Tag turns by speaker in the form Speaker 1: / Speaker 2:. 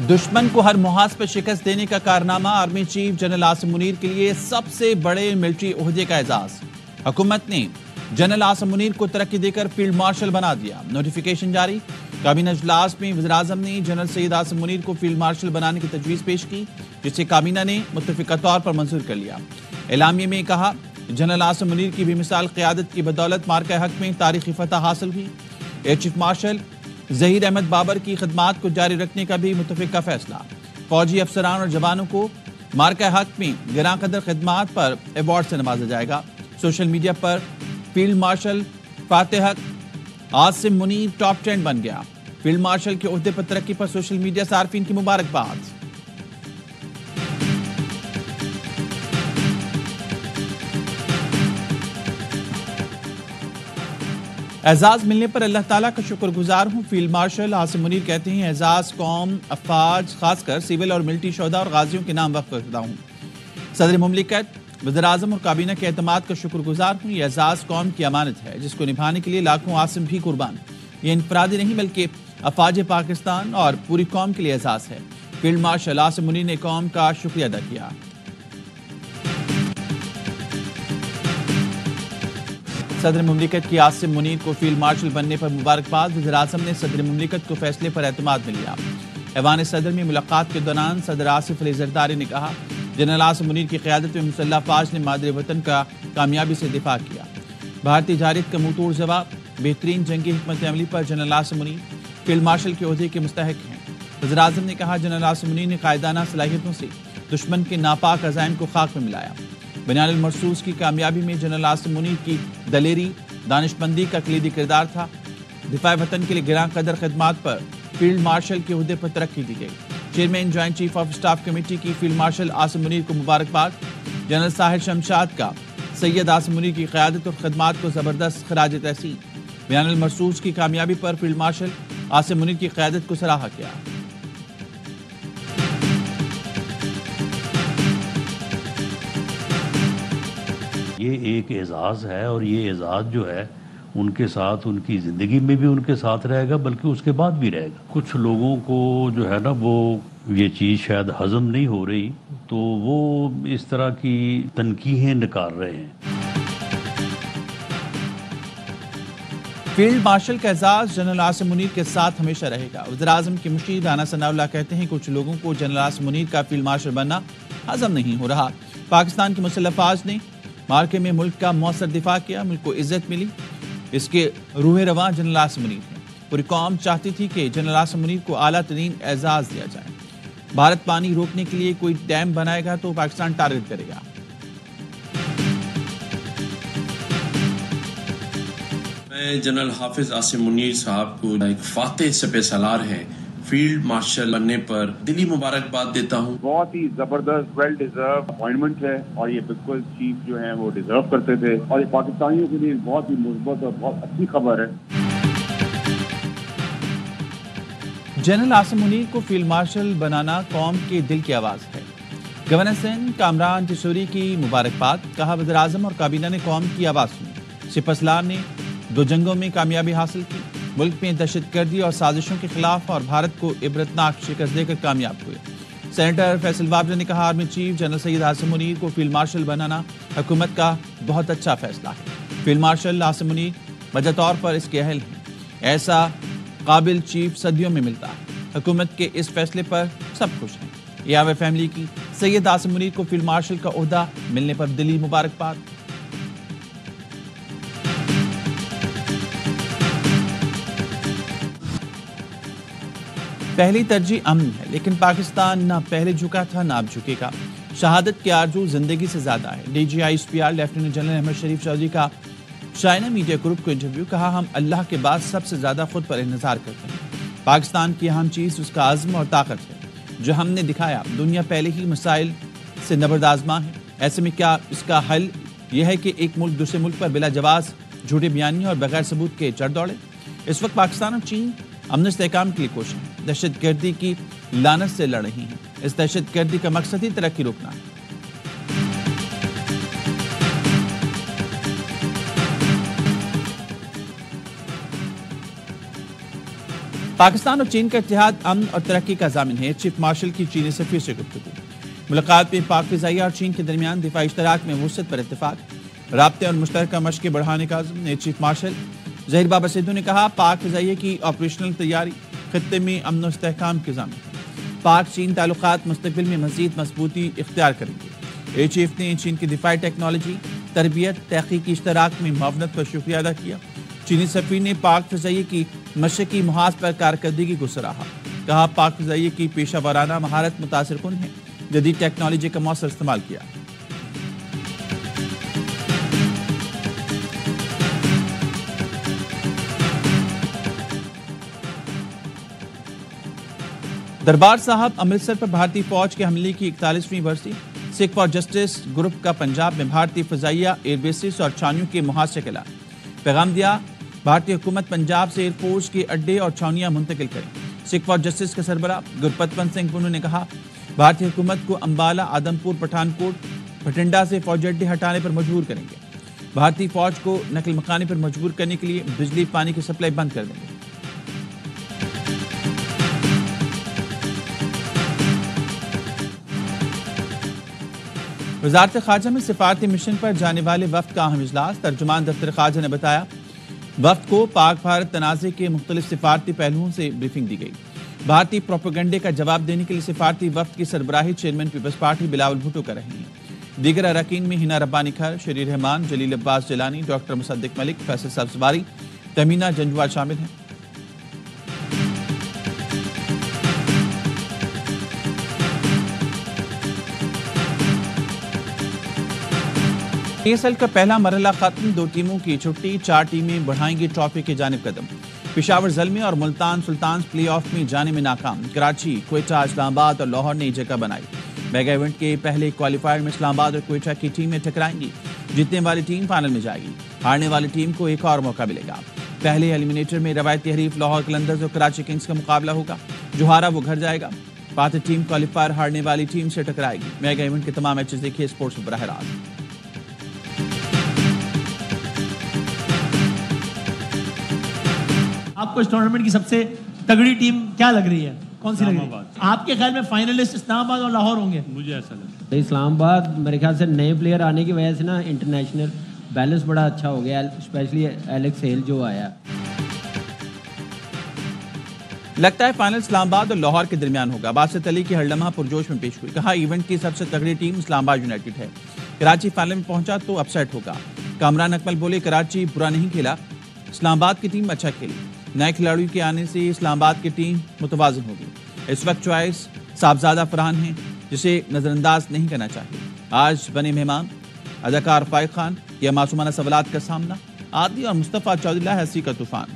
Speaker 1: دشمن کو ہر محاذ پر شکست دینے کا کارنامہ، army chief general Asim Munir کے لیے سب سے بڑے ملٹری عہدے کا اعزاز۔ حکومت نے جنرل عاصم منیر کو ترقی دے کر فیلڈ مارشل بنا دیا، نوٹیفیکیشن جاری۔ کابینہ اجلاس میں وزیراعظم نے جنرل سید عاصم منیر کو فیلڈ مارشل بنانے کی تجویز پیش کی، جسے کابینہ نے متفقہ طور پر منظور کر لیا۔ اعلامیے میں کہا، جنرل عاصم منیر کی بے مثال قیادت کی بدولت مارکہ حق میں تاریخی فتح حاصل ہوئی۔ Air chief marshal Zaheer Ahmed Babar کی خدمات کو جاری رکھنے کا بھی متفقہ فیصلہ۔ فوجی افسران اور جوانوں کو مارکہ حق میں گراں قدر خدمات پر ایوارڈ سے نوازا جائے گا۔ سوشل میڈیا پر فیلڈ مارشل فاتح حق عاصم منیر ٹاپ 10 بن گیا۔ فیلڈ مارشل کے عہدے پر ترقی پر سوشل میڈیا صارفین کی مبارکباد۔ اعزاز ملنے پر اللہ تعالیٰ کا شکر گزار ہوں، فیلڈ مارشل عاصم منیر کہتے ہیں۔ اعزاز قوم، افواج، خاص کر سول اور ملٹری شہداء اور غازیوں کے نام وقف کرتا ہوں۔ صدر مملکت، وزیراعظم اور کابینہ کے اعتماد کا شکر گزار ہوں۔ یہ اعزاز قوم کی امانت ہے، جس کو نبھانے کے لیے لاکھوں عاصم بھی قربان۔ یہ انفرادی نہیں بلکہ افواج پاکستان اور پوری قوم کے لیے اعزاز ہے۔ فیلڈ مارشل عاصم منیر نے قوم کا شکریہ ادا کیا۔ صدر مملکت کی عاصم منیر کو فیلڈ مارشل بننے پر مبارکباد۔ وزیراعظم نے صدر مملکت کو فیصلے پر اعتماد میں لیا۔ ایوان صدر میں ملاقات کے دوران صدر آصف علی زرداری نے کہا، جنرل عاصم منیر کی قیادت میں مسلح افواج نے مادر وطن کا کامیابی سے دفاع کیا۔ بھارتی جارحیت کا منہ توڑ جواب، بہترین جنگی حکمت عملی پر general Asim Munir field marshal کے عہدے کے مستحق ہیں۔ وزیراعظم نے کہا، جنرل عاصم منیر نے قائدانہ صلاحیتوں سے دشمن کے ناپاک عزائم کو خاک میں ملایا۔ بنیان المرصوص کی کامیابی میں جنرل عاصم منیر کی دلیری، دانش مندی کا کلیدی کردار تھا۔ دفاع وطن کے لیے گراں قدر خدمات پر فیلڈ مارشل کے عہدے پر ترقی دی گئی۔ Chairman joint chief of staff committee کی فیلڈ مارشل عاصم منیر کو مبارکباد۔ جنرل ساحل شمشاد کا سید عاصم منیر کی قیادت اور خدمات کو زبردست خراج تحسین۔ بنیان المرصوص کی کامیابی پر فیلڈ مارشل عاصم منیر کی قیادت کو سراہا کیا۔
Speaker 2: یہ ایک اعزاز ہے اور یہ اعزاز جو ہے ان کے ساتھ، ان کی زندگی میں بھی ان کے ساتھ رہے گا، بلکہ اس کے بعد بھی رہے گا۔ کچھ لوگوں کو جو ہے نا وہ یہ چیز شاید ہضم نہیں ہو رہی، تو وہ اس طرح کی تنقیدیں نکال رہے ہیں۔
Speaker 1: فیلڈ مارشل کا اعزاز جنرل عاصم منیر کے ساتھ ہمیشہ رہے گا۔ وزیراعظم کے مشیر رانا ثناء اللہ کہتے ہیں، کچھ لوگوں کو جنرل عاصم منیر کا فیلڈ مارشل بننا ہضم نہیں ہو رہا۔ پاکستان کی مسلح افواج نے مارکے میں ملک کا مؤثر دفاع کیا، ملک کو عزت ملی، اس کے روح رواں جنرل عاصم منیر ہیں۔ پوری قوم چاہتی تھی کہ جنرل عاصم منیر کو اعلیٰ ترین اعزاز دیا جائے۔ بھارت پانی روکنے کے لیے کوئی ڈیم بنائے گا تو پاکستان ٹارگٹ کرے گا۔
Speaker 3: میں جنرل حافظ عاصم منیر صاحب کو ایک فاتح سپہ سالار ہے، فیلڈ مارشل بننے پر دلی مبارکباد دیتا ہوں۔
Speaker 4: بہت ہی زبردست ویل ڈیزرو اپوائنٹمنٹ ہے اور یہ بالکل چیف جو ہیں وہ ڈیزرو کرتے تھے، اور یہ پاکستانیوں کے لیے بہت ہی مثبت اور بہت اچھی خبر ہے۔
Speaker 1: جنرل عاصم منیر کو فیلڈ مارشل بنانا قوم کے دل کی آواز ہے۔ گورنر سندھ کامران چشوری کی مبارکباد، کہا وزیراعظم اور کابینہ نے قوم کی آواز سنی۔ سپہ سالار نے 2 جنگوں میں کامیابی حاصل کی، ملک میں دہشت گردی اور سازشوں کے خلاف، اور بھارت کو عبرتناک شکست دے کر کامیاب ہوئے۔ سینیٹر فیصل بابر نے کہا، army chief general Syed Asim Munir کو فیلڈ مارشل بنانا حکومت کا بہت اچھا فیصلہ ہے۔ فیلڈ مارشل عاصم منیر وجہ طور پر اس کے اہل ہیں، ایسا قابل چیف صدیوں میں ملتا ہے۔ حکومت کے اس فیصلے پر سب خوش ہیں۔ یاوے فیملی کی سید عاصم منیر کو فیلڈ مارشل کا عہدہ ملنے پر دلی مبارکباد۔ پہلی ترجیح امن ہے، لیکن پاکستان نہ پہلے جھکا تھا نہ اب جھکے گا۔ شہادت کی آرزو زندگی سے زیادہ ہے۔ D G I S P R lieutenant general Ahmed Sharif Chaudhry کا چائنا میڈیا گروپ کو انٹرویو، کہا، ہم اللہ کے بعد سب سے زیادہ خود پر انحصار کرتے ہیں۔ پاکستان کی اہم چیز اس کا عزم اور طاقت ہے، جو ہم نے دکھایا۔ دنیا پہلے ہی مسائل سے نبرد آزما ہے، ایسے میں کیا اس کا حل یہ ہے کہ ایک ملک دوسرے ملک پر بلا جواز جھوٹے بیانیوں اور بغیر ثبوت کے چڑھ دوڑے؟ اس وقت پاکستان اور چین امن استحکام کے لیے کوشاں ہیں، دہشت گردی کی لعنت سے لڑ رہی ہیں۔ اس دہشت گردی کا مقصد ہی ترقی روکنا ہے۔ پاکستان اور چین کا اتحاد امن اور ترقی کا ضامن ہے، چیف مارشل کی چینی سفیر سے گفتگو۔ ملاقات میں پاک فضائیہ اور چین کے درمیان دفاعی اشتراک میں وسعت پر اتفاق، رابطے اور مشترکہ مشقیں بڑھانے کا عزم۔ چیف مارشل ظہیر بابر سدھو نے کہا پاک فضائیہ کی آپریشنل تیاری خطے میں امن و استحکام کے ضامن ہے۔ پاک چین تعلقات مستقبل میں مزید مضبوطی اختیار کریں گے۔ چیف نے چین کی دفاعی ٹیکنالوجی، تربیت، تحقیقی اشتراک میں معاونت پر شکریہ ادا کیا۔ چینی سفیر نے پاک فضائیہ کی مشرقی محاذ پر کارکردگی کو سراہا، کہا پاک فضائیہ کی پیشہ ورانہ مہارت متاثر کن ہے، جدید ٹیکنالوجی کا مؤثر استعمال کیا۔ دربار صاحب امرتسر پر بھارتی فوج کے حملے کی 41ویں برسی، سکھ فار جسٹس گروپ کا پنجاب میں بھارتی فضائیہ ایئر بیسز اور چھاؤنیوں کے محاصرے کے اعلان۔ پیغام دیا بھارتی حکومت پنجاب سے ایئر فورس کے اڈے اور چھاؤنیاں منتقل کریں۔ سکھ فار جسٹس کے سربراہ گرپت سنگھ پنو نے کہا بھارتی حکومت کو امبالہ، آدم پور، پٹھان کوٹ، بھٹنڈا سے فوجی اڈے ہٹانے پر مجبور کریں گے۔ بھارتی فوج کو نقل مکانی پر مجبور کرنے کے لیے بجلی پانی کی سپلائی بند کر دیں گے۔ وزارت خارجہ میں سفارتی مشن پر جانے والے وفد کا اہم اجلاس، ترجمان دفتر خارجہ نے بتایا وفد کو پاک بھارت تنازع کے مختلف سفارتی پہلوؤں سے بریفنگ دی گئی۔ بھارتی پروپیگنڈے کا جواب دینے کے لیے سفارتی وفد کی سربراہی چیئرمین پیپلز پارٹی بلاول بھٹو کر رہے ہیں۔ دیگر اراکین میں ہنا ربانی کھر، شریر رحمان، جلیل عباس جیلانی، ڈاکٹر مصدق ملک، فیصل سبزواری، تمینہ جنجوال شامل ہیں۔ PSL کا پہلا مرحلہ ختم، 2 ٹیموں کی چھٹی، 4 ٹیمیں بڑھائیں گی ٹرافی کی جانب قدم۔ پشاور زلمی اور ملتان سلطانز پلے آف میں جانے میں ناکام، کراچی، کوئٹہ، اسلام آباد اور لاہور نے جگہ بنائی۔ میگا ایونٹ کے پہلے کوالیفائر میں اسلام آباد اور کوئٹہ کی ٹیمیں ٹکرائیں گی، جیتنے والی ٹیم فائنل میں جائے گی، ہارنے والی ٹیم کو ایک اور موقع ملے گا۔ پہلے ایلیمینیٹر میں روایتی حریف لاہور قلندرز اور کراچی کنگز کا مقابلہ ہوگا، جو ہارا وہ گھر جائے گا۔ فاتح ٹیم کوالیفائر ہارنے والی ٹیم سے ٹکرائے گی۔ میگا ایونٹ کے تمام میچز دیکھیے اسپورٹس میں براہ راست۔
Speaker 5: آپ کو اس ٹورنامنٹ کی سب سے تگڑی ٹیم کیا لگ رہی ہے؟ کون سی لگ رہی ہے؟ آپ کے خیال میں فائنلسٹ اسلام آباد اور لاہور ہوں گے؟
Speaker 2: مجھے ایسا لگتا ہے
Speaker 6: اسلام آباد میرے خیال سے نئے پلیئر آنے کی وجہ سے نا انٹرنیشنل بیلنس بڑا اچھا ہو گیا، اسپیشلی ایلیکس ہیل جو آیا۔
Speaker 1: لگتا ہے فائنل اسلام آباد اور لاہور کے درمیان ہوگا۔ باسط علی کی ہر لمحہ پرجوش میں پیش ہوئی، کہا ایونٹ کی سب سے تگڑی ٹیم اسلام آباد یونائٹڈ ہے، کراچی فائنل میں پہنچا تو اپ سیٹ ہوگا۔ کامران اکمل بولے کراچی برا نہیں کھیلا، اسلام آباد کی ٹیم اچھا کھیلی، نئے کھلاڑیوں کے آنے سے اسلام آباد کی ٹیم متوازن ہوگی۔ اس وقت چوائس صاحبزادہ فرحان ہیں، جسے نظر انداز نہیں کرنا چاہیے۔ آج بنے مہمان اداکار فائق خان، یا معصومانہ سوالات کا سامنا، عادی اور مصطفیٰ چودھری ہنسی کا طوفان۔